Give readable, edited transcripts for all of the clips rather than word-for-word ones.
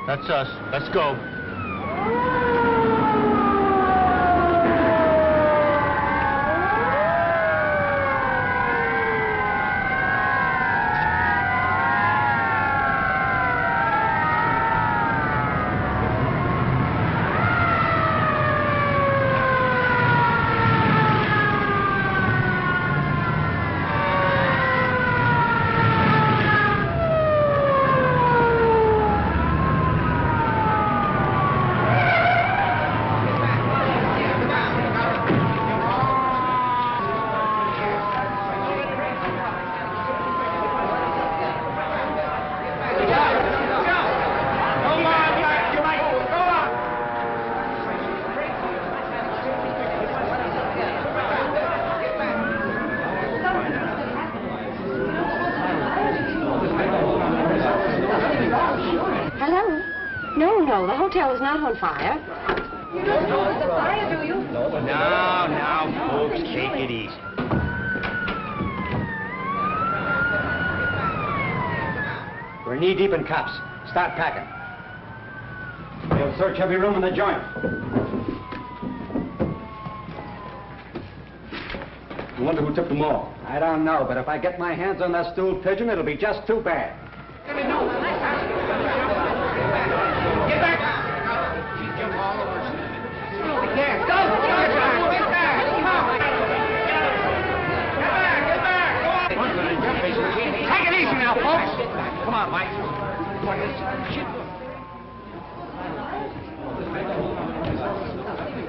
That's us. Let's go. hotel is not on fire. You don't know it's a fire, do you? Now, folks, take it easy. We're knee-deep in cops. Start packing. We'll search every room in the joint. I wonder who took them all. I don't know, but if I get my hands on that stool pigeon, it'll be just too bad. Get back! There, go! Get back! Take it easy now, folks! Come on, Mike.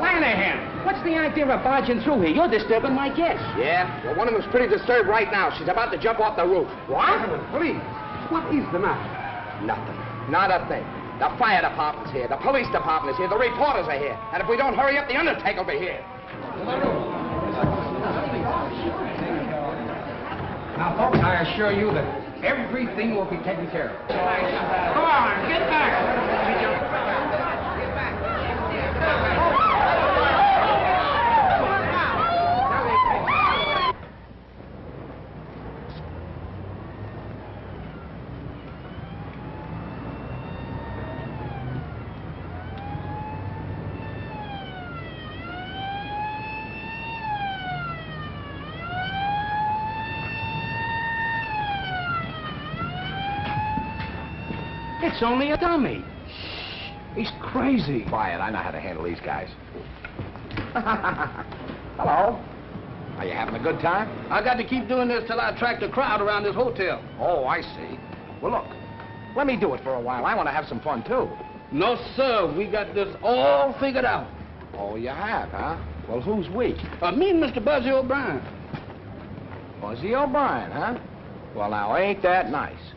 Lanahan, what's the idea of barging through here? You're disturbing my guests. Yeah? Well, one of them's pretty disturbed right now. She's about to jump off the roof. What? Please, what is the matter? Nothing. Not a thing. The fire department's here. The police department is here. The reporters are here. And if we don't hurry up, the undertaker will be here. Now, folks, I assure you that everything will be taken care of. Come on, get back! It's only a dummy. Shh. He's crazy. Quiet. I know how to handle these guys. Hello. Are you having a good time? I got to keep doing this till I attract a crowd around this hotel. Oh, I see. Well, look. Let me do it for a while. I want to have some fun, too. No, sir. We got this all figured out. Oh, you have, huh? Well, who's we? Me and Mr. Buzzy O'Brien. Buzzy O'Brien, huh? Well, now, ain't that nice?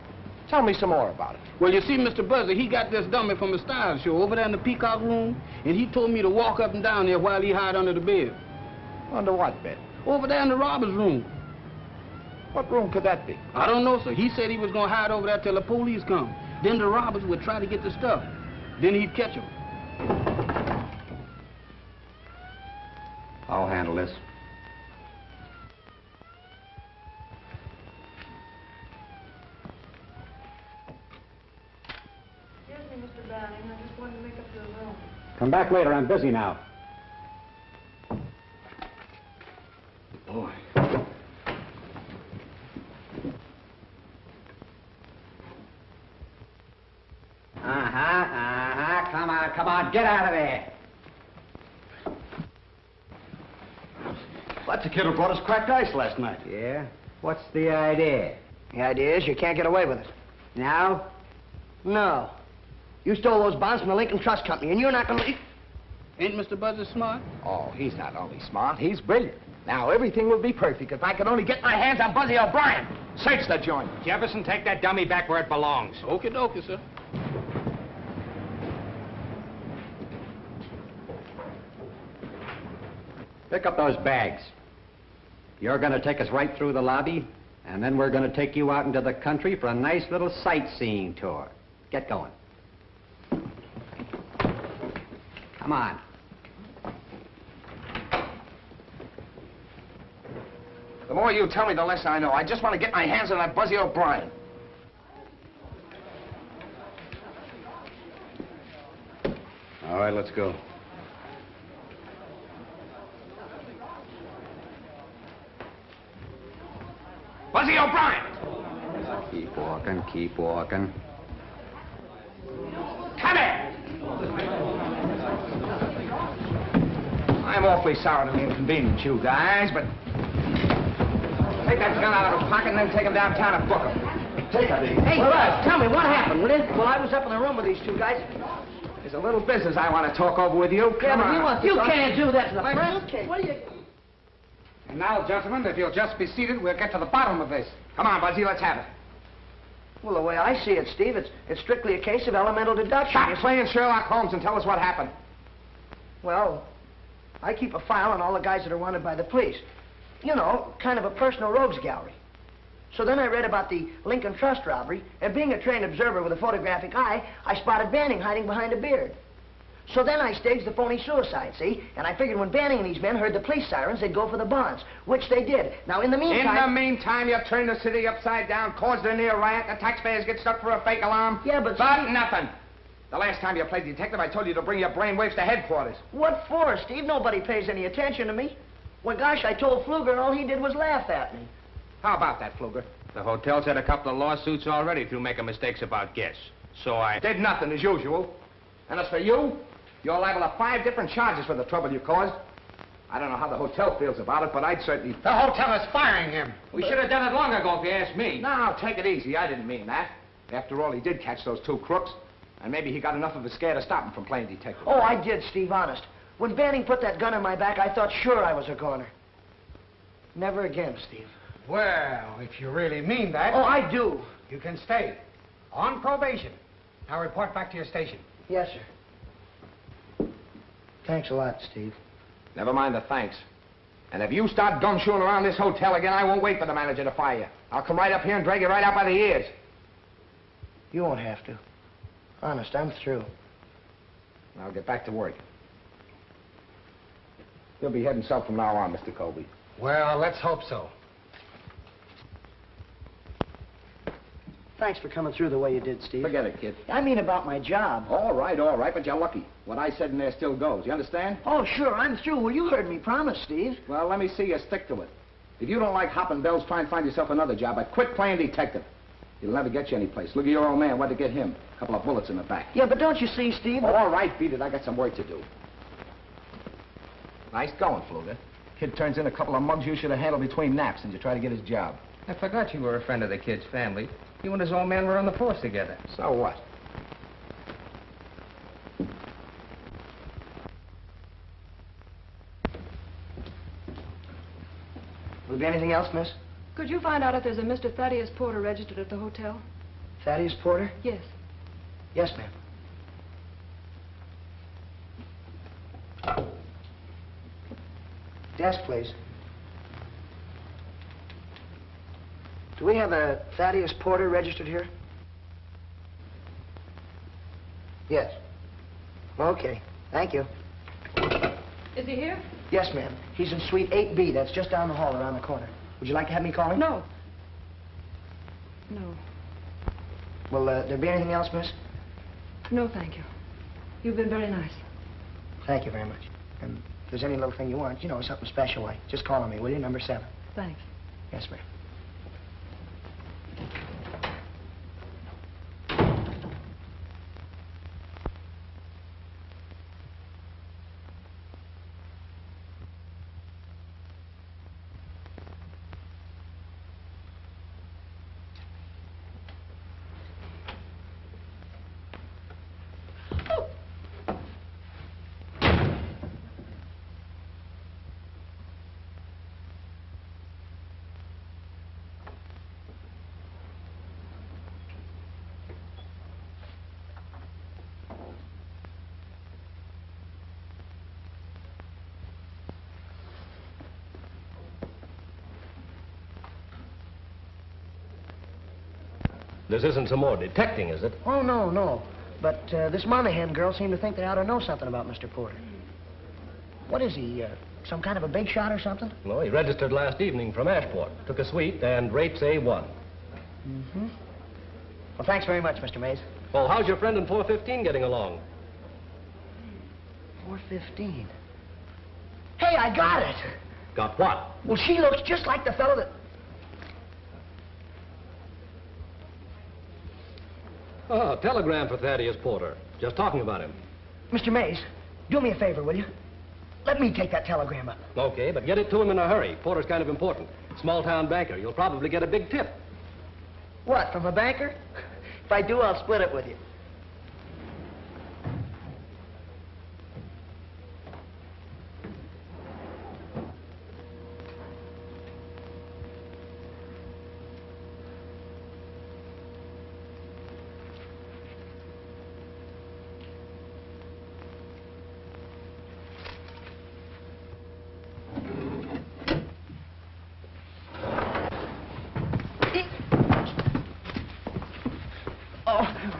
Tell me some more about it. Well, you see, Mr. Buzzy, he got this dummy from the style show over there in the Peacock room, and he told me to walk up and down there while he hid under the bed. Under what bed? Over there in the robber's room. What room could that be? I don't know, sir. He said he was going to hide over there till the police come. Then the robbers would try to get the stuff. Then he'd catch him. I'll handle this. Excuse me, Mr. Banning. I just wanted to make up your room. Come back later. I'm busy now. Boy. Come on, get out of there. That's the kid who brought us cracked ice last night. Yeah? What's the idea? The idea is you can't get away with it. Now? No. You stole those bonds from the Lincoln Trust Company, and you're not going to... Ain't Mr. Buzzy smart? Oh, he's not only smart, he's brilliant. Now, everything will be perfect if I could only get my hands on Buzzy O'Brien. Search the joint. Jefferson, take that dummy back where it belongs. Okie dokie, sir. Pick up those bags. You're going to take us right through the lobby, and then we're going to take you out into the country for a nice little sightseeing tour. Get going. Come on. The more you tell me, the less I know. I just want to get my hands on that Buzzy O'Brien. All right, let's go. Buzzy O'Brien! Keep walking, keep walking. Come here! I'm awfully sorry to inconvenience you guys, but... Take that gun out of his pocket and then take him downtown and book him. Take it easy. Hey, tell me, what happened, will you? Well, I was up in the room with these two guys. There's a little business I want to talk over with you. Come on. You can't do that to the press. What do you... And now, gentlemen, if you'll just be seated, we'll get to the bottom of this. Come on, Buzzy, let's have it. Well, the way I see it, Steve, it's strictly a case of elemental deduction. Stop playing Sherlock Holmes and tell us what happened. Well, I keep a file on all the guys that are wanted by the police. You know, kind of a personal rogues gallery. So then I read about the Lincoln Trust robbery, and being a trained observer with a photographic eye, I spotted Banning hiding behind a beard. So then I staged the phony suicide, see? And I figured when Banning and these men heard the police sirens, they'd go for the bonds, which they did. Now, in the meantime... In the meantime, you turned the city upside down, caused a near riot, the taxpayers get stuck for a fake alarm. Yeah, but... But nothing. The last time you played detective, I told you to bring your brainwaves to headquarters. What for, Steve? Nobody pays any attention to me. Well, gosh, I told Fluger, and all he did was laugh at me. How about that, Fluger? The hotel's had a couple of lawsuits already through making mistakes about guests. So I... Did nothing, as usual. And as for you, you're liable to 5 different charges for the trouble you caused. I don't know how the hotel feels about it, but I'd certainly... The hotel is firing him. We should have done it long ago, if you ask me. No, take it easy. I didn't mean that. After all, he did catch those 2 crooks. And maybe he got enough of a scare to stop him from playing detective. Oh, I did, Steve, honest. When Banning put that gun in my back, I thought sure I was a goner. Never again, Steve. Well, if you really mean that... Oh, I do. You can stay. On probation. Now report back to your station. Yes, sir. Thanks a lot, Steve. Never mind the thanks. And if you start gumshoeing around this hotel again, I won't wait for the manager to fire you. I'll come right up here and drag you right out by the ears. You won't have to. Honest, I'm through. I'll get back to work. You'll be heading south from now on, Mr. Colby. Well, let's hope so. Thanks for coming through the way you did, Steve. Forget it, kid. I mean about my job. All right, but you're lucky. What I said in there still goes. You understand? Oh, sure, I'm through. Well, you heard me promise, Steve. Well, let me see you stick to it. If you don't like hopping bells, try and find yourself another job, but quit playing detective. It'll never get you anyplace. Look at your old man. What'd it get him? A couple of bullets in the back. Yeah, but don't you see, Steve? All right, beat it. I got some work to do. Nice going, Fluger. Kid turns in a couple of mugs you should have handled between naps and you try to get his job. I forgot you were a friend of the kid's family. You and his old man were on the force together. So what? Will there be anything else, miss? Could you find out if there's a Mr. Thaddeus Porter registered at the hotel? Thaddeus Porter? Yes. Yes, ma'am. Desk, please. Do we have a Thaddeus Porter registered here? Yes. Okay. Thank you. Is he here? Yes, ma'am. He's in suite 8B. That's just down the hall around the corner. Would you like to have me call him? No. No. Will there be anything else, miss? No, thank you. You've been very nice. Thank you very much. And if there's any little thing you want, you know, something special like, just call on me, will you? Number 7. Thanks. Yes, ma'am. This isn't some more detecting, is it? Oh, no, no. But this Monahan girl seemed to think they ought to know something about Mr. Porter. What is he, some kind of a big shot or something? No, he registered last evening from Ashport. Took a suite and rates A1. Mm-hmm. Well, thanks very much, Mr. Mace. Well, how's your friend in 415 getting along? 415. Hey, I got it! Got what? Well, she looks just like the fellow that... Oh, telegram for Thaddeus Porter. Just talking about him. Mr. Mace, do me a favor, will you? Let me take that telegram up. Okay, but get it to him in a hurry. Porter's kind of important. Small-town banker. You'll probably get a big tip. What, from a banker? If I do, I'll split it with you.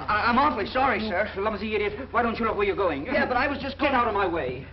I'm awfully sorry, sir. Clumsy idiot. Why don't you look where you're going? Yeah, but I was just going... Get out of my way.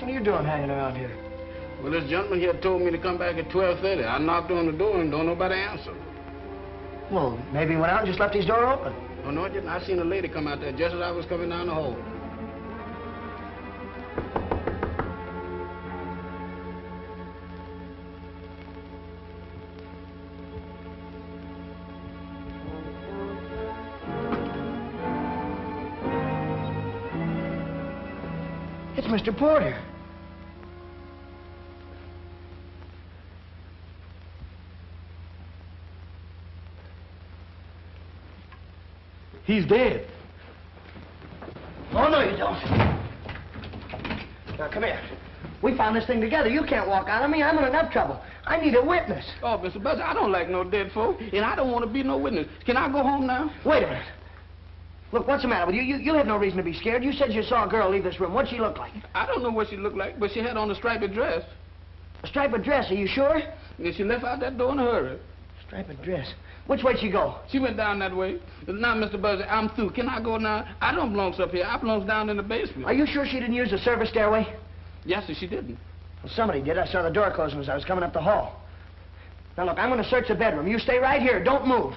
What are you doing hanging around here? Well, this gentleman here told me to come back at 12:30. I knocked on the door and don't nobody answer. Well, maybe he went out and just left his door open. Oh, no, I didn't. I seen a lady come out there just as I was coming down the hall. It's Mr. Porter. He's dead. Oh, no, you don't. Now, come here. We found this thing together. You can't walk out on me. I'm in enough trouble. I need a witness. Oh, Mr. Buzzy, I don't like no dead folk, and I don't want to be no witness. Can I go home now? Wait a minute. Look, what's the matter with you? You have no reason to be scared. You said you saw a girl leave this room. What'd she look like? I don't know what she looked like, but she had on a striped dress. A striped dress, are you sure? And she left out that door in a hurry. Striped dress. Which way'd she go? She went down that way. Now, Mr. Buzzy, I'm through. Can I go now? I don't belong up here. I belongs down in the basement. Are you sure she didn't use the service stairway? Yes, sir, she didn't. Well, somebody did. I saw the door closing as I was coming up the hall. Now, look, I'm going to search the bedroom. You stay right here. Don't move.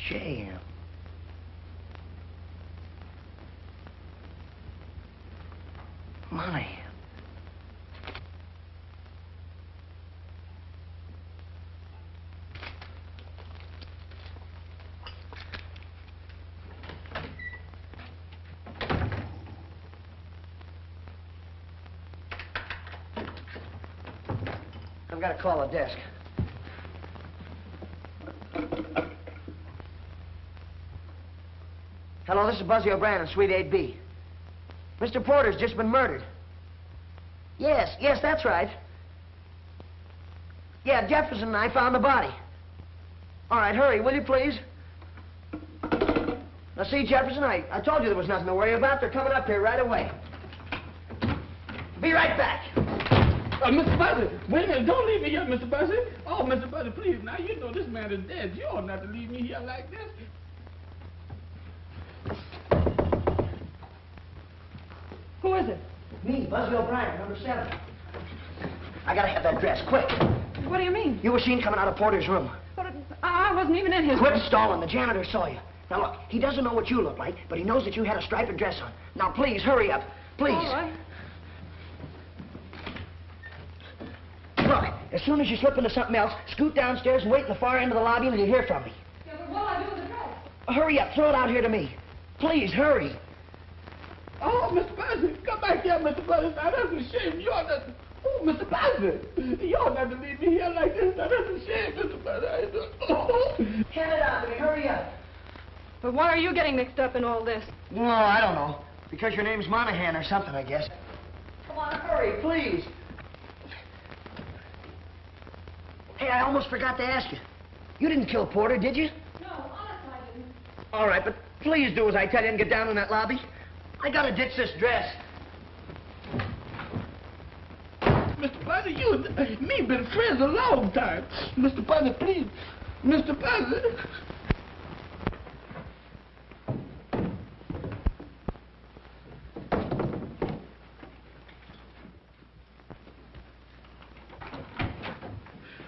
Jam. Money. gotta call the desk. Hello, this is Buzzy O'Brien in Suite 8B. Mr. Porter's just been murdered. Yes, that's right. Yeah, Jefferson and I found the body. All right, hurry, will you please? Now, see, Jefferson, I told you there was nothing to worry about. They're coming up here right away. Be right back. Mr. Buzzy, wait a minute. Don't leave me here, Mr. Buzzy. Oh, Mr. Buzzy, please. Now, you know this man is dead. You ought not to leave me here like this. Who is it? Me, Buzzy O'Brien, number 7. I gotta have that dress, quick. What do you mean? You were seen coming out of Porter's room. But I wasn't even in his... Quit stalling. The janitor saw you. Now, look, he doesn't know what you look like, but he knows that you had a striped dress on. Now, please, hurry up. Please. All right. Look, as soon as you slip into something else, scoot downstairs and wait in the far end of the lobby until you hear from me. Yeah, but what'll I do with the dress? Hurry up. Throw it out here to me. Please, hurry. Oh, Mr. Buzzy, come back here, Mr. Buzzy. Now, that's a shame. You ought not... Oh, Mr. Buzzy, you ought not to leave me here like this. Now, that's a shame, Mr. Buzzy. Oh. Hand it out to me. Hurry up. But why are you getting mixed up in all this? No, I don't know. Because your name's Monahan or something, I guess. Come on, hurry, please. Hey, I almost forgot to ask you. You didn't kill Porter, did you? No, honestly, I didn't. All right, but please do as I tell you and get down in that lobby. I gotta ditch this dress. Mr. Buzzy, you and me been friends a long time. Mr. Buzzy, please. Mr. Buzzy.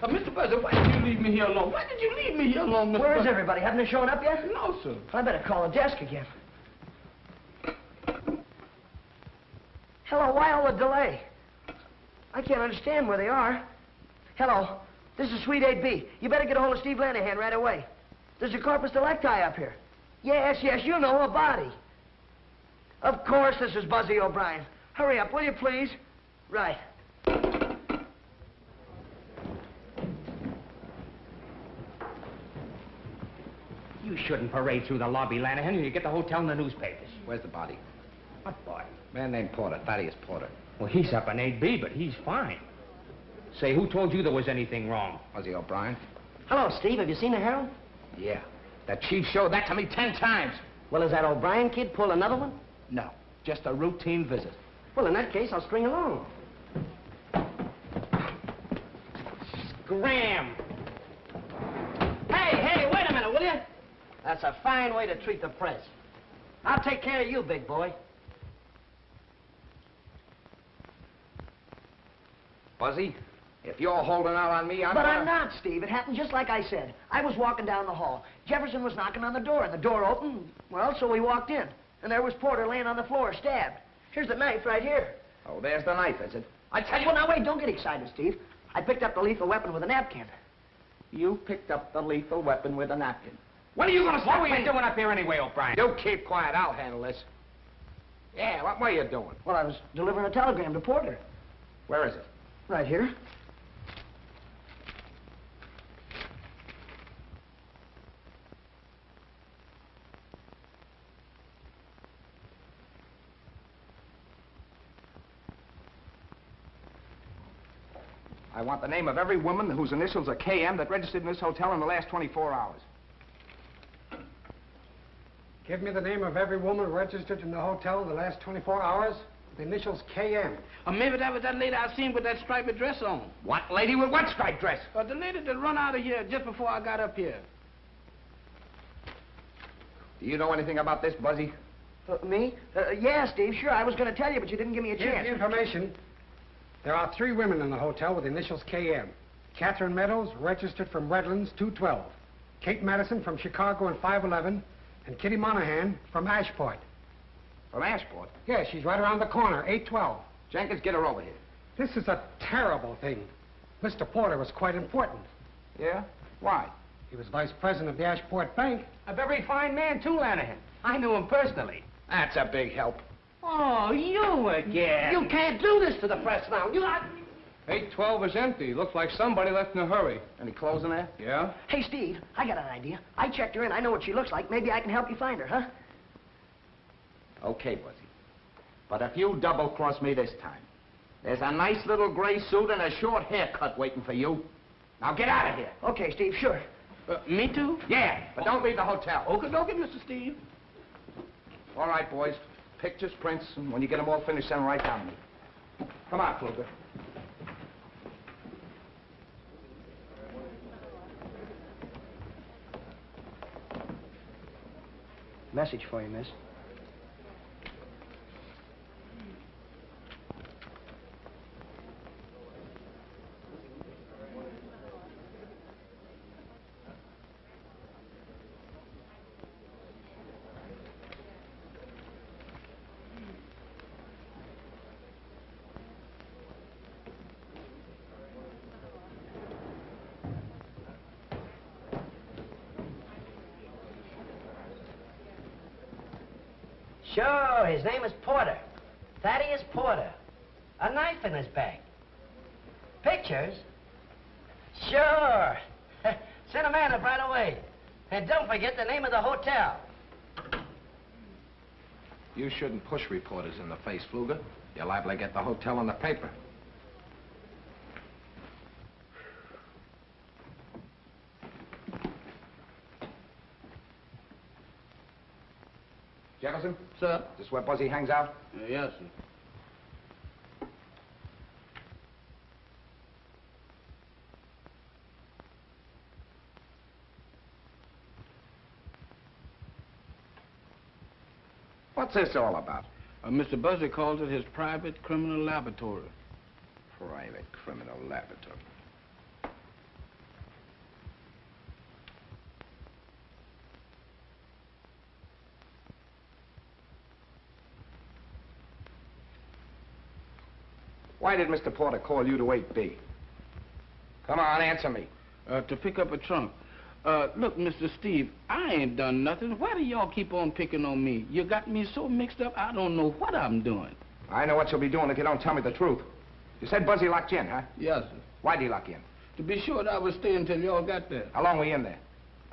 Mr. Buzzy, why did you leave me here alone? Why did you leave me here alone, Mr. Where's Buzzy? everybody? Haven't they shown up yet? No, sir. I better call the desk again. Hello, why all the delay? I can't understand where they are. Hello, this is Suite 8B. You better get a hold of Steve Lanahan right away. There's a corpus delicti up here. Yes, you know, a body. Of course, this is Buzzy O'Brien. Hurry up, will you, please? Right. You shouldn't parade through the lobby, Lanahan. You get the hotel and the newspapers. Where's the body? What body? Man named Porter, Thaddeus Porter. Well, he's up in 8B, but he's fine. Say, who told you there was anything wrong? Buzzy O'Brien? Hello, Steve. Have you seen the Herald? Yeah. That chief showed that to me 10 times. Well, has that O'Brien kid pulled another one? No, just a routine visit. Well, in that case, I'll string along. Scram! Hey, wait a minute, will you? That's a fine way to treat the press. I'll take care of you, big boy. Buzzy, if you're holding out on me, But I'm not, Steve. It happened just like I said. I was walking down the hall. Jefferson was knocking on the door, and the door opened. Well, so we walked in. And there was Porter laying on the floor, stabbed. Here's the knife right here. Oh, there's the knife, is it? I tell you... Well, now, wait, don't get excited, Steve. I picked up the lethal weapon with a napkin. You picked up the lethal weapon with a napkin. When are you going to stop What were me? you doing up here anyway, O'Brien? You keep quiet. I'll handle this. Yeah, what were you doing? Well, I was delivering a telegram to Porter. Where is it? Right here. I want the name of every woman whose initials are KM that registered in this hotel in the last 24 hours. Give me the name of every woman registered in the hotel in the last 24 hours. The initials KM. Or maybe that was that lady I seen with that striped dress on. What lady with what striped dress? The lady that run out of here just before I got up here. Do you know anything about this, Buzzy? Me? Yeah, Steve, sure. I was going to tell you, but you didn't give me a Here's chance. the information. There are 3 women in the hotel with the initials KM. Catherine Meadows, registered from Redlands, 212. Kate Madison from Chicago and 511. And Kitty Monahan from Ashport. From Ashport? Yeah, she's right around the corner, 812. Jenkins, get her over here. This is a terrible thing. Mr. Porter was quite important. Yeah? Why? He was vice president of the Ashport Bank. A very fine man, too, Lanahan. I knew him personally. That's a big help. Oh, you again. You can't do this to the press now. 812 is empty. Looks like somebody left in a hurry. Any clothes in there? Yeah? Hey, Steve, I got an idea. I checked her in. I know what she looks like. Maybe I can help you find her, huh? Okay, Buzzy. But if you double-cross me this time, there's a nice little gray suit and a short haircut waiting for you. Now get out of here. Okay, Steve, sure. Me too? Yeah, but don't leave the hotel. Okay, Mr. Steve. All right, boys. Pictures, prints, and when you get them all finished, send them right down to me. Come on, Fluger. Message for you, miss. Sure, his name is Porter. Thaddeus Porter. A knife in his bag. Pictures? Sure. Send a man up right away. And don't forget the name of the hotel. You shouldn't push reporters in the face, Fluger. You're liable to get the hotel in the paper. Jefferson? Sir? Is this where Buzzy hangs out? Yes, sir. What's this all about? Mr. Buzzy calls it his private criminal laboratory. Private criminal laboratory. Why did Mr. Porter call you to 8B? Come on, answer me. To pick up a trunk. Look, Mr. Steve, I ain't done nothing. Why do y'all keep on picking on me? You got me so mixed up, I don't know what I'm doing. I know what you'll be doing if you don't tell me the truth. You said Buzzy locked you in, huh? Yes, sir. Why'd he lock you in? To be sure that I would stay until y'all got there. How long were you in there?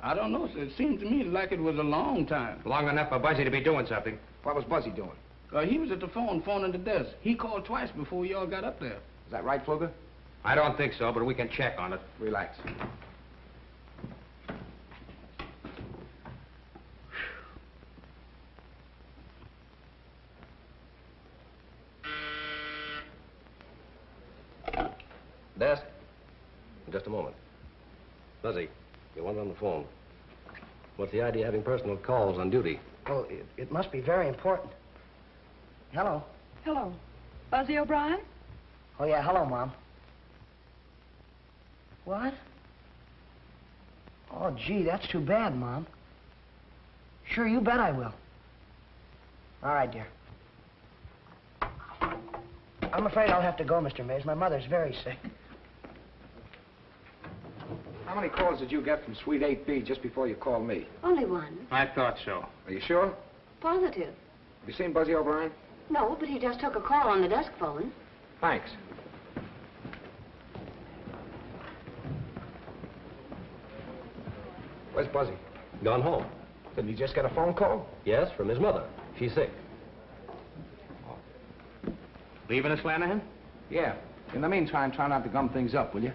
I don't know, sir. It seemed to me like it was a long time. Long enough for Buzzy to be doing something. What was Buzzy doing? He was at the phoning the desk. He called twice before y'all got up there. Is that right, Fluger? I don't think so, but we can check on it. Relax. Desk. Just a moment. Buzzy, you want on the phone. What's the idea of having personal calls on duty? Well, it must be very important. Hello. Hello. Buzzy O'Brien? Oh, yeah, hello, Mom. What? Oh, gee, that's too bad, Mom. Sure, you bet I will. All right, dear. I'm afraid I'll have to go, Mr. Mays. My mother's very sick. How many calls did you get from Suite 8B just before you called me? Only one. I thought so. Are you sure? Positive. Have you seen Buzzy O'Brien? No, but he just took a call on the desk phone. Thanks. Where's Buzzy? Gone home. Did he just get a phone call? Yes, from his mother. She's sick. Leaving us, Lanahan? Yeah. In the meantime, try not to gum things up, will you?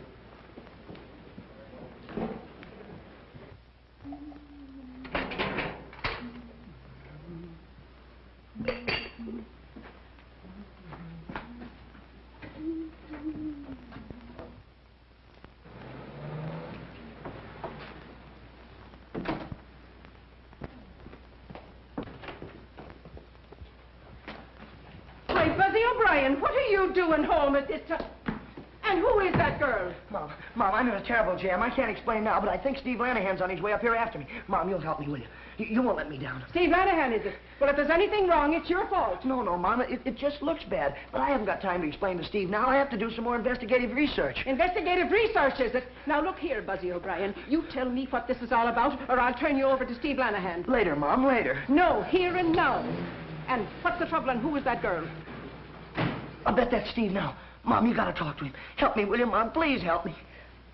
Buzzy O'Brien, what are you doing home at this time? And who is that girl? Mom, I'm in a terrible jam. I can't explain now, but I think Steve Lanahan's on his way up here after me. Mom, you'll help me, will you? You won't let me down. Steve Lanahan, is it? Well, if there's anything wrong, it's your fault. No, Mom, it just looks bad. But I haven't got time to explain to Steve now. I have to do some more investigative research. Investigative research, is it? Now, look here, Buzzy O'Brien. You tell me what this is all about, or I'll turn you over to Steve Lanahan. Later, Mom, later. No, here and now. And what's the trouble, and who is that girl? I'll bet that's Steve now. Mom, you gotta talk to him. Help me, will you, Mom? Please help me.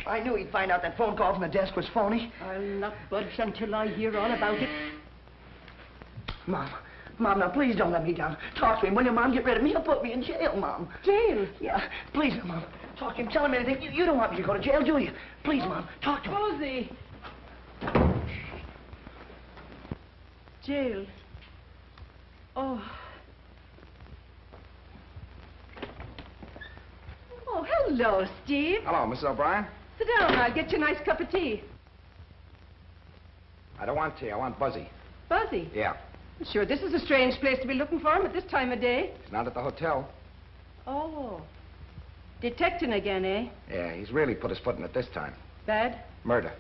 I knew he'd find out that phone call from the desk was phony. I'll not budge until I hear all about it. Mom, now please don't let me down. Talk to him, will you, Mom? Get rid of me. He'll put me in jail, Mom. Jail? Yeah, please, Mom. Talk to him. Tell him anything. You don't want me to go to jail, do you? Please, Mom. Talk to him. Buzzy! Jail. Oh. Oh, hello, Steve. Hello, Mrs. O'Brien. Sit down. I'll get you a nice cup of tea. I don't want tea. I want Buzzy. Buzzy? Yeah. Sure, this is a strange place to be looking for him at this time of day. He's not at the hotel. Oh. Detecting again, eh? Yeah, he's really put his foot in it this time. Bad? Murder.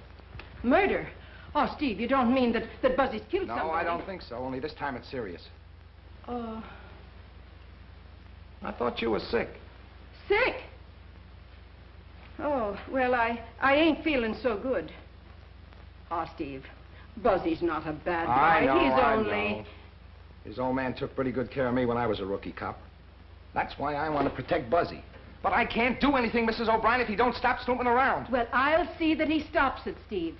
Murder? Oh, Steve, you don't mean that Buzzy's killed No, somebody? I don't think so. Only this time it's serious. Oh. I thought you were sick. Sick? Oh, well, I ain't feeling so good. Oh, Steve, Buzzy's not a bad guy. I know, He's I only... know. His old man took pretty good care of me when I was a rookie cop. That's why I want to protect Buzzy. But I can't do anything, Mrs. O'Brien, if he don't stop snooping around. Well, I'll see that he stops it, Steve.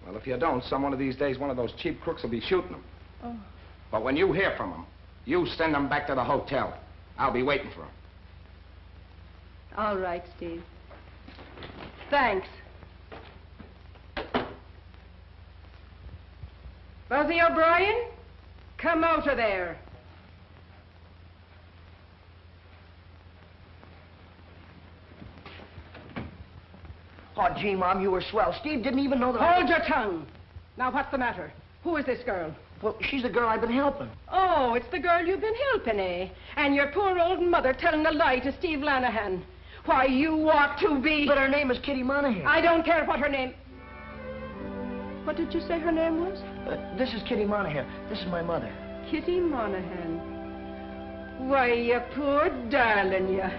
Well, if you don't, some one of these days, one of those cheap crooks will be shooting him. Oh. But when you hear from him, you send him back to the hotel. I'll be waiting for him. All right, Steve. Thanks. Buzzy O'Brien, come out of there. Oh, gee, Mom, you were swell. Steve didn't even know that Hold your tongue. Now, what's the matter? Who is this girl? Well, she's the girl I've been helping. Oh, it's the girl you've been helping, eh? And your poor old mother telling a lie to Steve Lanahan. Why, you ought to be... But her name is Kitty Monahan. I don't care what her name... What did you say her name was? This is Kitty Monahan. This is my mother. Kitty Monahan. Why, you poor darling, you.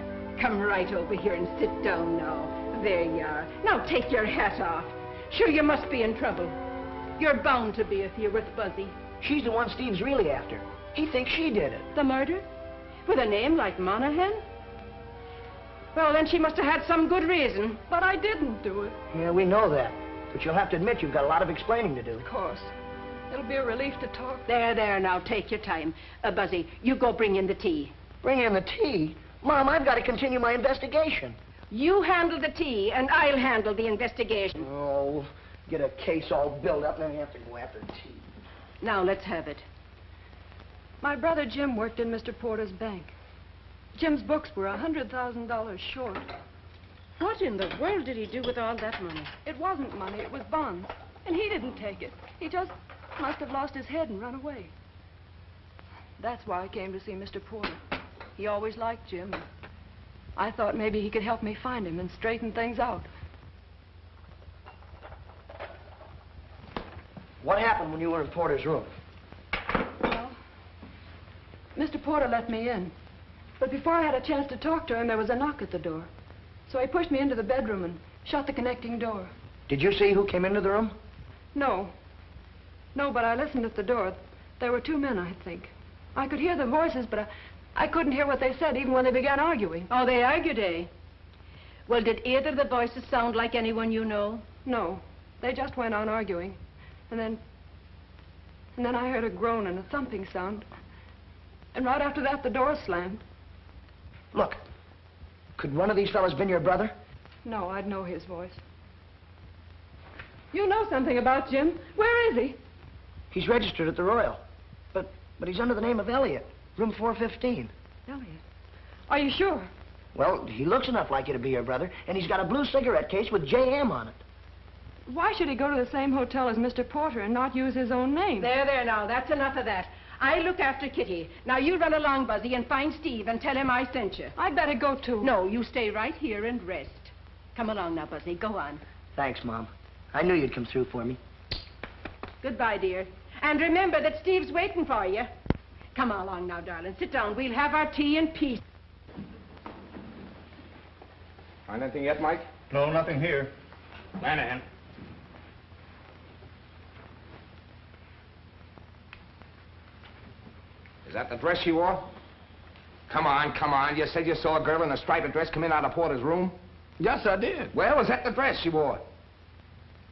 Come right over here and sit down now. There you are. Now take your hat off. Sure, you must be in trouble. You're bound to be if you're with Buzzy. She's the one Steve's really after. He thinks she did it. The murder? With a name like Monahan? Well, then she must have had some good reason. But I didn't do it. Yeah, we know that. But you'll have to admit you've got a lot of explaining to do. Of course. It'll be a relief to talk. There, now, take your time. Buzzy, you go bring in the tea. Bring in the tea? Mom, I've got to continue my investigation. You handle the tea, and I'll handle the investigation. Oh, get a case all built up, and then you have to go after tea. Now, let's have it. My brother Jim worked in Mr. Porter's bank. Jim's books were $100,000 short. What in the world did he do with all that money? It wasn't money, it was bonds. And he didn't take it. He just must have lost his head and run away. That's why I came to see Mr. Porter. He always liked Jim. I thought maybe he could help me find him and straighten things out. What happened when you were in Porter's room? Well, Mr. Porter let me in. But before I had a chance to talk to him, there was a knock at the door. So he pushed me into the bedroom and shut the connecting door. Did you see who came into the room? No, but I listened at the door. There were two men, I think. I could hear their voices, but I couldn't hear what they said even when they began arguing. Oh, they argued, eh? Well, did either of the voices sound like anyone you know? No, they just went on arguing. And then I heard a groan and a thumping sound. And right after that, the door slammed. Look, could one of these fellas been your brother? No, I'd know his voice. You know something about Jim. Where is he? He's registered at the Royal. But he's under the name of Elliott, room 415. Elliott? Are you sure? Well, he looks enough like you to be your brother, and he's got a blue cigarette case with J.M. on it. Why should he go to the same hotel as Mr. Porter and not use his own name? There, now, that's enough of that. I look after Kitty. Now, you run along, Buzzy, and find Steve and tell him I sent you. I'd better go, too. No, you stay right here and rest. Come along now, Buzzy. Go on. Thanks, Mom. I knew you'd come through for me. Goodbye, dear. And remember that Steve's waiting for you. Come along now, darling. Sit down. We'll have our tea in peace. Find anything yet, Mike? No, nothing here. Lanahan. Is that the dress she wore? Come on, come on. You said you saw a girl in a striped dress come in out of Porter's room? Yes, I did. Well, is that the dress she wore?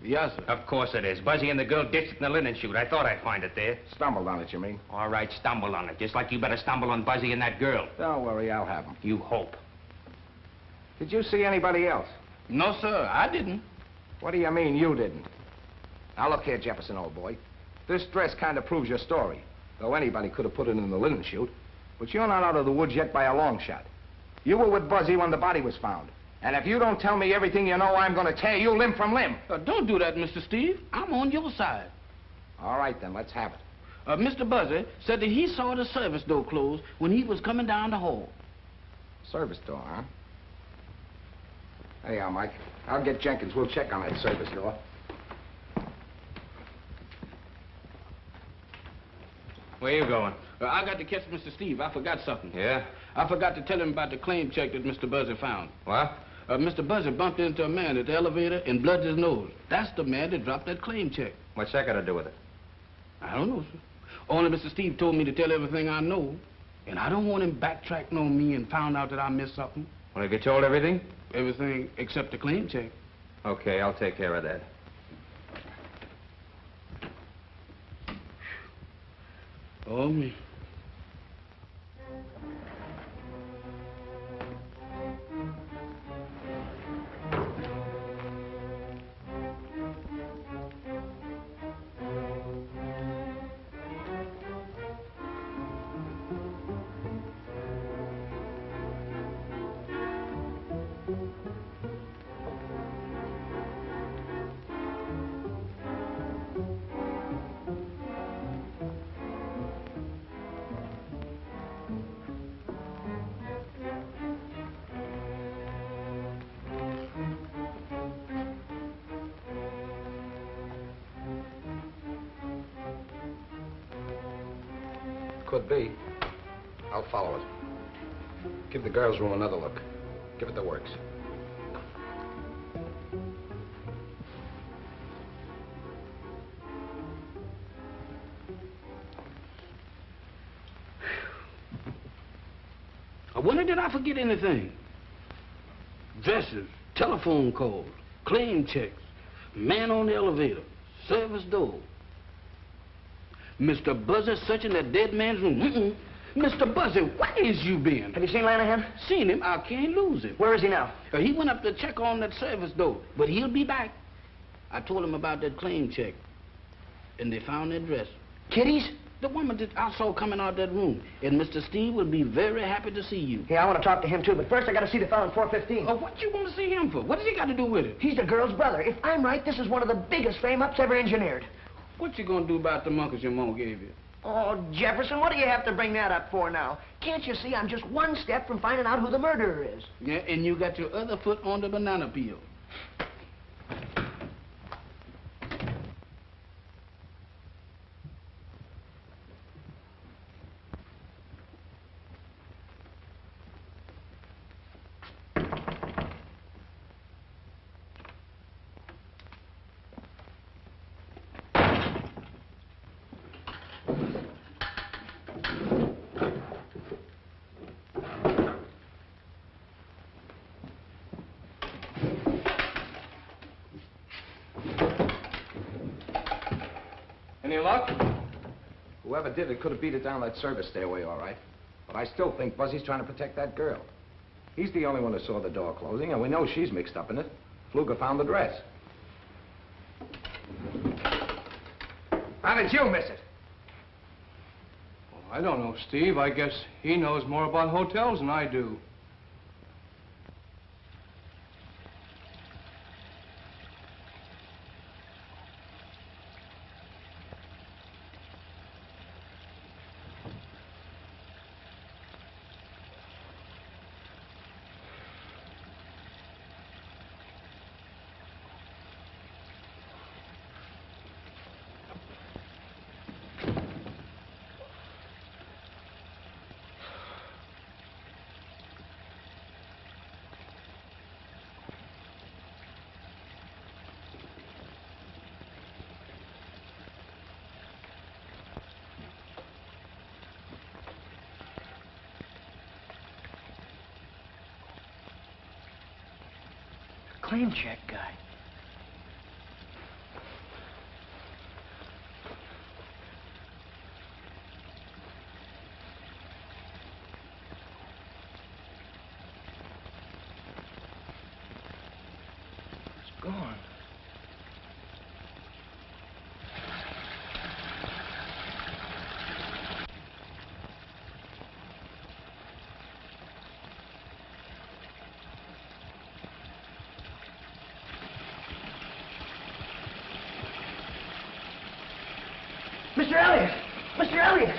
Yes, sir. Of course it is. Buzzy and the girl ditched it in the linen chute. I thought I'd find it there. Stumbled on it, you mean? All right, stumble on it. Just like you better stumble on Buzzy and that girl. Don't worry, I'll have them. You hope. Did you see anybody else? No, sir, I didn't. What do you mean, you didn't? Now, look here, Jefferson, old boy. This dress kind of proves your story. Though anybody could have put it in the linen chute. But you're not out of the woods yet by a long shot. You were with Buzzy when the body was found. And if you don't tell me everything you know, I'm going to tear you limb from limb. Don't do that, Mr. Steve. I'm on your side. All right, then, let's have it. Mr. Buzzy said that he saw the service door closed when he was coming down the hall. Service door, huh? There you are, Mike. I'll get Jenkins. We'll check on that service door. Where you going? I got to catch Mr. Steve. I forgot something. Yeah? I forgot to tell him about the claim check that Mr. Buzzy found. What? Mr. Buzzy bumped into a man at the elevator and blooded his nose. That's the man that dropped that claim check. What's that got to do with it? I don't know, sir. Only Mr. Steve told me to tell everything I know. And I don't want him backtracking on me and found out that I missed something. Well, have you told everything? Everything except the claim check. Okay, I'll take care of that. Oh, me. Could be. I'll follow it. Give the girls' room another look. Give it the works. I wonder did I forget anything? Dresses, telephone calls, claim checks, man on the elevator, service door. Mr. Buzzy searching that dead man's room. Mr. Buzzy, where is you been? Have you seen Lanahan? Seen him. I can't lose him. Where is he now? He went up to check on that service door, but he'll be back. I told him about that claim check, and they found that dress. Kitty's? The woman that I saw coming out of that room. And Mr. Steve will be very happy to see you. Yeah, I want to talk to him, too, but first I got to see the fellow in 415. Oh, what you want to see him for? What has he got to do with it? He's the girl's brother. If I'm right, this is one of the biggest frame-ups ever engineered. What you gonna do about the monkeys your mom gave you? Oh, Jefferson, what do you have to bring that up for now? Can't you see I'm just one step from finding out who the murderer is? Yeah, and you got your other foot on the banana peel. Any luck? Whoever did it could have beat it down that service stairway, all right. But I still think Buzzy's trying to protect that girl. He's the only one who saw the door closing, and we know she's mixed up in it. Fluger found the dress. How did you miss it? Well, I don't know, Steve. I guess he knows more about hotels than I do. claim check guy. It's gone. Mr. Elliott! Mr. Elliott!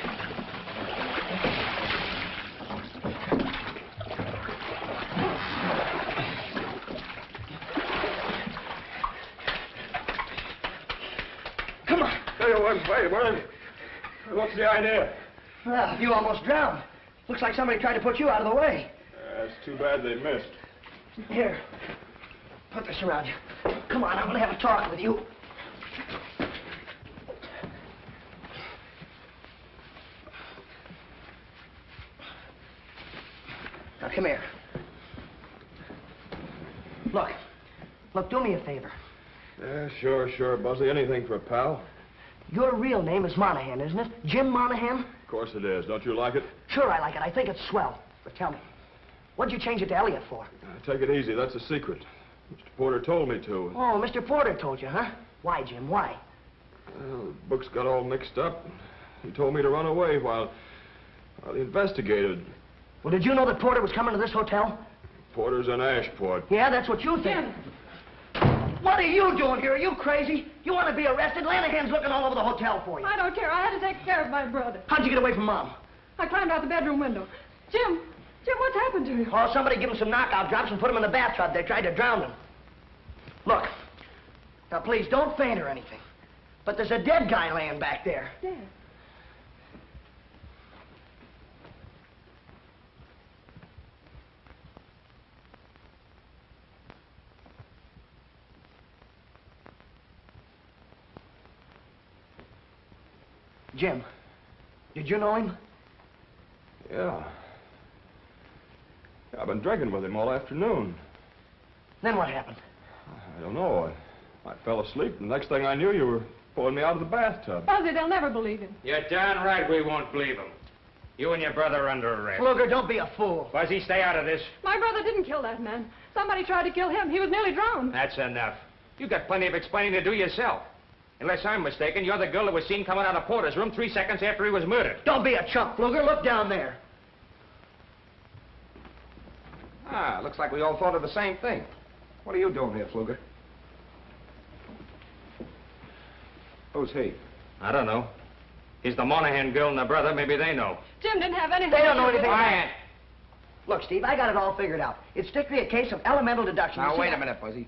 Come on. Hey, wait. What's the idea? Well, you almost drowned. Looks like somebody tried to put you out of the way. It's too bad they missed. Here, put this around you. Come on, I'm going to have a talk with you. Now, come here. Look, do me a favor. Yeah, sure, Buzzy. Anything for a pal. Your real name is Monahan, isn't it? Jim Monahan? Of course it is. Don't you like it? Sure, I like it. I think it's swell. But tell me, what'd you change it to Elliott for? Take it easy. That's a secret. Mr. Porter told me to. Oh, Mr. Porter told you, huh? Why, Jim? Why? Well, the books got all mixed up. He told me to run away while he investigated. Well, did you know that Porter was coming to this hotel? Porter's in Ashport. Yeah, that's what you think. Jim! What are you doing here? Are you crazy? You want to be arrested? Lanahan's looking all over the hotel for you. I don't care. I had to take care of my brother. How'd you get away from Mom? I climbed out the bedroom window. Jim, what's happened to you? Oh, somebody give him some knockout drops and put him in the bathtub. They tried to drown him. Look, now please don't faint or anything. But there's a dead guy laying back there. Dead? Jim, did you know him? Yeah. I've been drinking with him all afternoon. Then what happened? I don't know. I fell asleep, and the next thing I knew, you were pulling me out of the bathtub. Buzzy, they'll never believe him. You're darn right we won't believe him. You and your brother are under arrest. Fluger, don't be a fool. Buzzy, stay out of this. My brother didn't kill that man. Somebody tried to kill him. He was nearly drowned. That's enough. You've got plenty of explaining to do yourself. Unless I'm mistaken, you're the girl that was seen coming out of Porter's room 3 seconds after he was murdered. Don't be a chump, Fluger. Look down there. Ah, looks like we all thought of the same thing. What are you doing here, Fluger? Who's he? I don't know. He's the Monahan girl and the brother. Maybe they know. Jim didn't have anything. They don't know anything. Quiet. Look, Steve, I got it all figured out. It's strictly a case of elemental deduction. Now, wait a minute, Buzzy.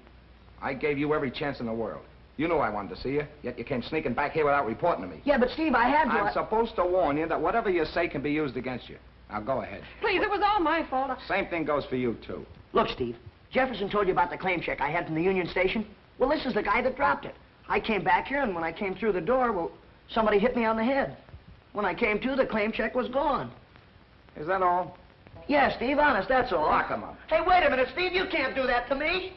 I gave you every chance in the world. You knew I wanted to see you, yet you came sneaking back here without reporting to me. Yeah, but Steve, I had to. I'm supposed to warn you that whatever you say can be used against you. Now, go ahead. Please, it was all my fault. Same thing goes for you, too. Look, Steve, Jefferson told you about the claim check I had from the Union Station. Well, this is the guy that dropped it. I came back here, and when I came through the door, well, somebody hit me on the head. When I came to, the claim check was gone. Is that all? Yeah, Steve, honest, that's all. Lock him up. Hey, wait a minute, Steve, you can't do that to me.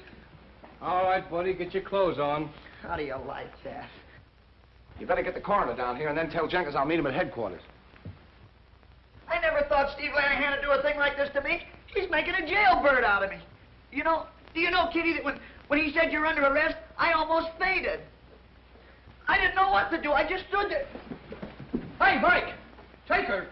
All right, buddy, get your clothes on. How do you like that? You better get the coroner down here and then tell Jenkins I'll meet him at headquarters. I never thought Steve Lanahan would do a thing like this to me. He's making a jailbird out of me. Do you know, Kitty, that when he said you're under arrest, I almost fainted. I didn't know what to do. I just stood there. Hey, Mike! Take her!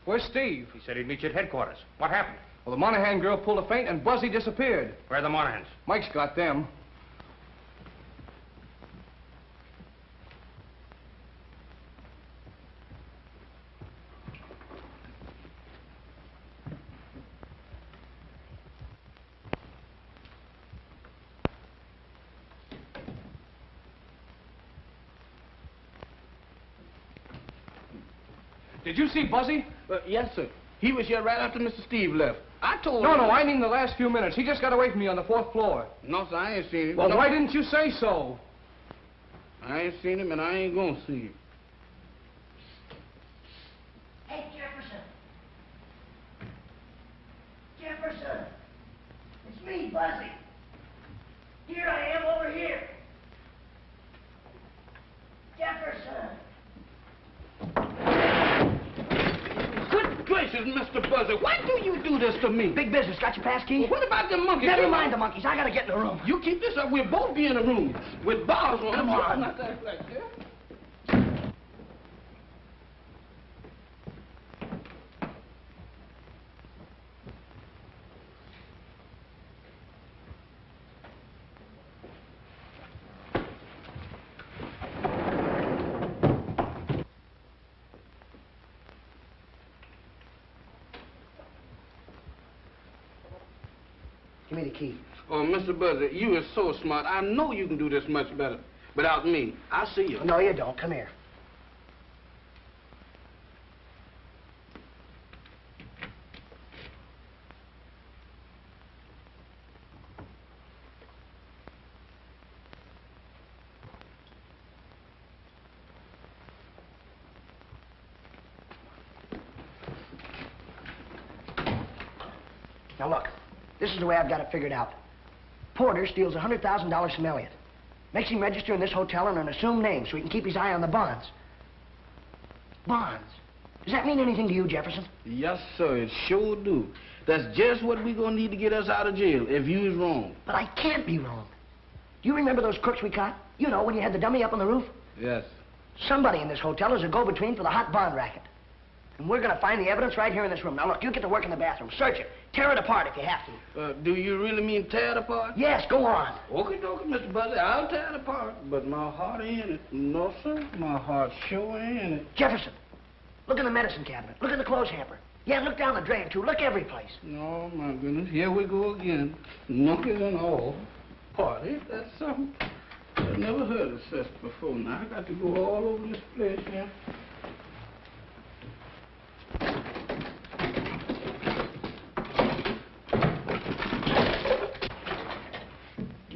Where's Steve? He said he'd meet you at headquarters. What happened? Well, the Monahan girl pulled a feint and Buzzy disappeared. Where are the Monahans? Mike's got them. Did you see Buzzy? Yes, sir. He was here right after Mr. Steve left. I told him. No, I mean the last few minutes. He just got away from me on the 4th floor. No, sir, I ain't seen him. Well, no. why didn't you say so? I ain't seen him, and I ain't gonna see him. Hey, Jefferson. Jefferson. It's me, Buzzy. Here I am over here. Jefferson. Good gracious, Mr. Buzzy, why do you do this to me? Big business. Got your pass key? Well, what about the monkeys? Never mind the monkeys. I gotta get in the room. You keep this up, we'll both be in a room with bars on. Come on. Not that like that. Give me the key. Oh, Mr. Buzzy, you is so smart. I know you can do this much better without me. I'll see you. No, you don't. Come here. Now, look. This is the way I've got it figured out. Porter steals $100,000 from Elliott. Makes him register in this hotel under an assumed name so he can keep his eye on the bonds. Bonds? Does that mean anything to you, Jefferson? Yes, sir, it sure do. That's just what we're gonna need to get us out of jail if you is wrong. But I can't be wrong. Do you remember those crooks we caught? You know, when you had the dummy up on the roof? Yes. Somebody in this hotel is a go-between for the hot bond racket. And we're gonna find the evidence right here in this room. Now, look, you get to work in the bathroom. Search it. Tear it apart if you have to. Do you really mean tear it apart? Yes, go on. Okay, Mr. Buzzy, I'll tear it apart. But my heart ain't in it. No, sir, my heart sure ain't in it. Jefferson, look in the medicine cabinet. Look in the clothes hamper. Yeah, look down the drain, too. Look every place. Oh, my goodness. Here we go again. Monkeys and all. Party, that's something. I've never heard of such before. Now, I got to go all over this place here.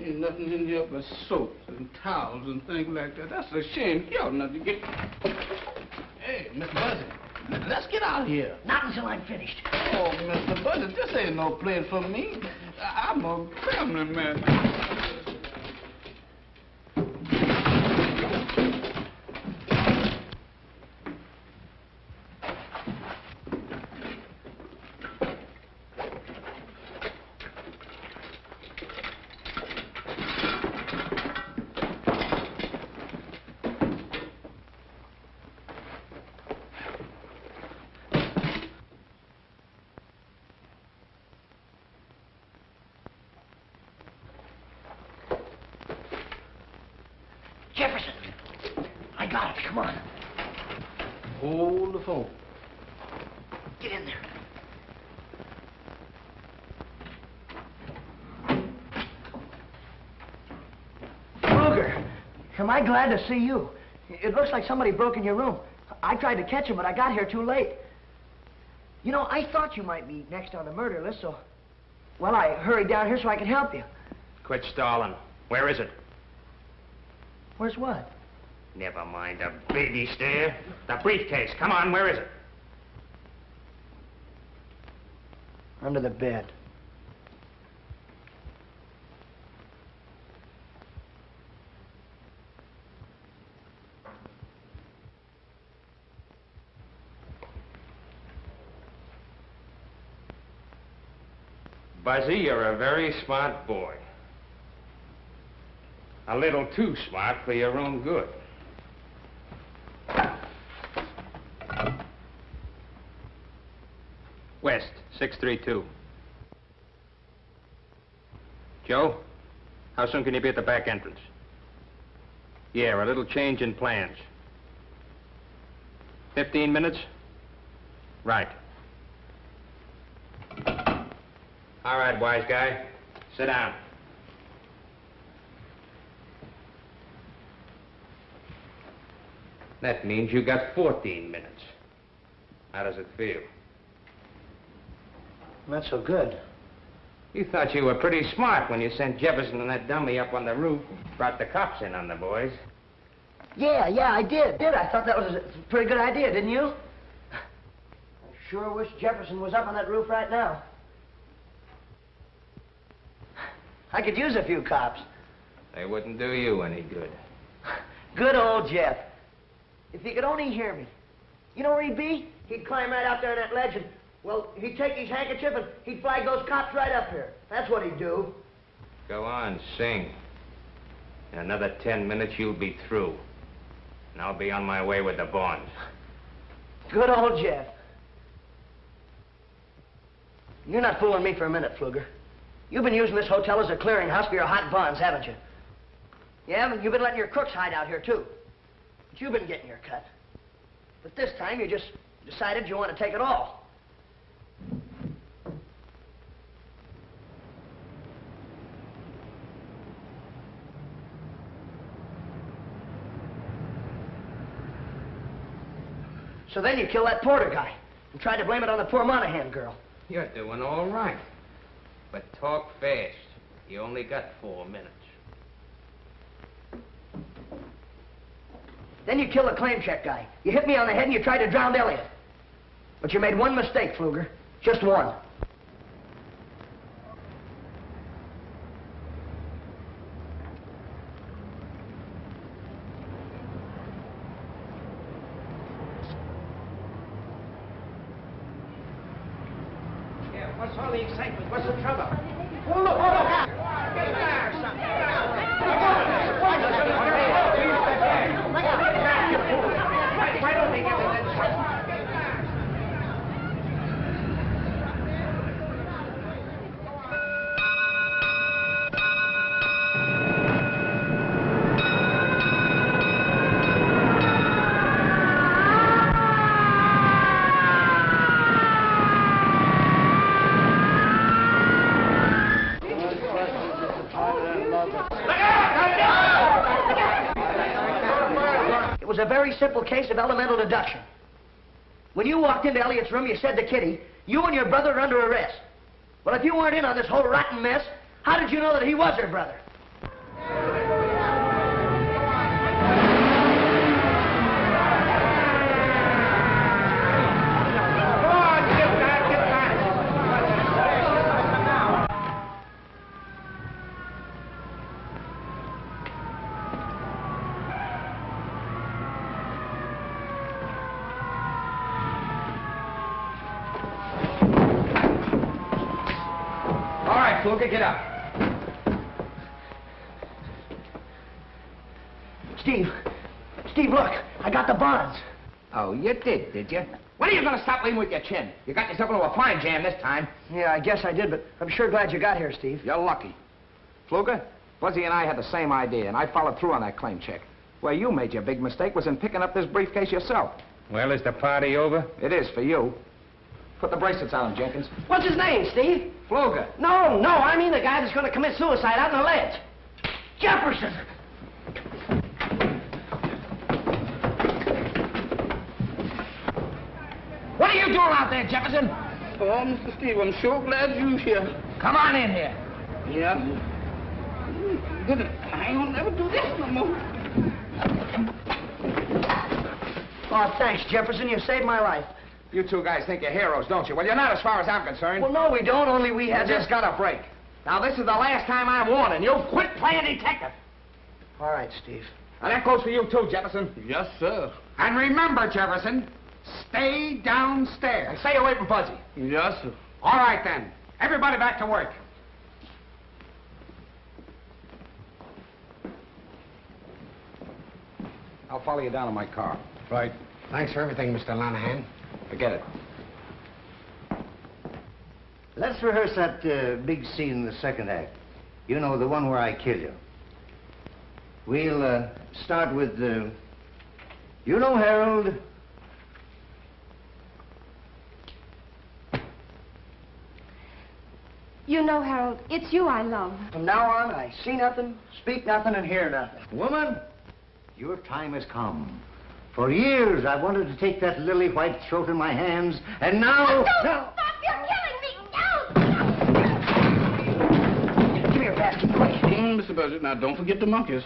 Ain't nothing in here but soaps and towels and things like that. That's a shame. You ought not to get... Hey, Mr. Buzzy, let's get out of here. Not until I'm finished. Oh, Mr. Buzzy, this ain't no place for me. I'm a family man. Jefferson, I got it. Come on. Hold the phone. Get in there. Fluger, am I glad to see you? It looks like somebody broke in your room. I tried to catch him, but I got here too late. You know, I thought you might be next on the murder list, so... Well, I hurried down here so I could help you. Quit stalling. Where is it? Where's what? Never mind the baby stare. The briefcase. Come on, where is it? Under the bed. Buzzy, you're a very smart boy. A little too smart for your own good. West, 632. Joe, how soon can you be at the back entrance? Yeah, a little change in plans. 15 minutes? Right. All right, wise guy. Sit down. That means you got 14 minutes. How does it feel? Not so good. You thought you were pretty smart when you sent Jefferson and that dummy up on the roof, brought the cops in on the boys. Yeah, I did. I thought that was a pretty good idea, didn't you? I sure wish Jefferson was up on that roof right now. I could use a few cops. They wouldn't do you any good. Good old Jeff. If he could only hear me. You know where he'd be? He'd climb right out there on that ledge and, well, he'd take his handkerchief and he'd flag those cops right up here. That's what he'd do. Go on, sing. In another 10 minutes, you'll be through. And I'll be on my way with the bonds. Good old Jeff. You're not fooling me for a minute, Fluger. You've been using this hotel as a clearinghouse for your hot bonds, haven't you? Yeah, you've been letting your crooks hide out here, too. But you've been getting your cut. But this time, you just decided you want to take it all. So then you kill that Porter guy and tried to blame it on the poor Monahan girl. You're doing all right. But talk fast. You only got 4 minutes. Then you kill the claim check guy. You hit me on the head and you tried to drown Elliott. But you made one mistake, Fluger. Just one. Yeah, what's all the excitement? What's the trouble? Oh, look, hold on. Why don't they get it this way? It was a very simple case of elemental deduction. When you walked into Elliott's room, you said to Kitty, you and your brother are under arrest. Well, if you weren't in on this whole rotten mess, how did you know that he was her brother? Fluger, get up. Steve, look. I got the bonds. Oh, you did you? When are you going to stop leaning with your chin? You got yourself into a fine jam this time. Yeah, I guess I did, but I'm sure glad you got here, Steve. You're lucky. Fluger, Buzzy and I had the same idea, and I followed through on that claim check. Where you made your big mistake was in picking up this briefcase yourself. Well, is the party over? It is for you. Put the bracelets on him, Jenkins. What's his name, Steve? Fluger. No, I mean the guy that's going to commit suicide out on the ledge. Jefferson! What are you doing out there, Jefferson? Oh, Mr. Steve, I'm sure glad you're here. Come on in here. Yeah? Good. I ain't gonna never do this no more. Oh, thanks, Jefferson. You saved my life. You two guys think you're heroes, don't you? Well, you're not as far as I'm concerned. Well, no, we don't. Only we had You just got a break. Now, this is the last time I'm warning you. Quit playing detective. All right, Steve. Now, that goes for you, too, Jefferson. Yes, sir. And remember, Jefferson, stay downstairs. And stay away from Buzzy. Yes, sir. All right, then. Everybody back to work. I'll follow you down in my car. Right. Thanks for everything, Mr. Lanahan. Forget it. Let's rehearse that big scene in the second act. You know, the one where I kill you. We'll start with, you know, Harold. You know, Harold, it's you I love. From now on, I see nothing, speak nothing, and hear nothing. Woman, your time has come. For years, I wanted to take that lily white throat in my hands, and now... Stop! You're killing me! No! Give me your basket, quick. Mr. Buzzy, now don't forget the monkeys.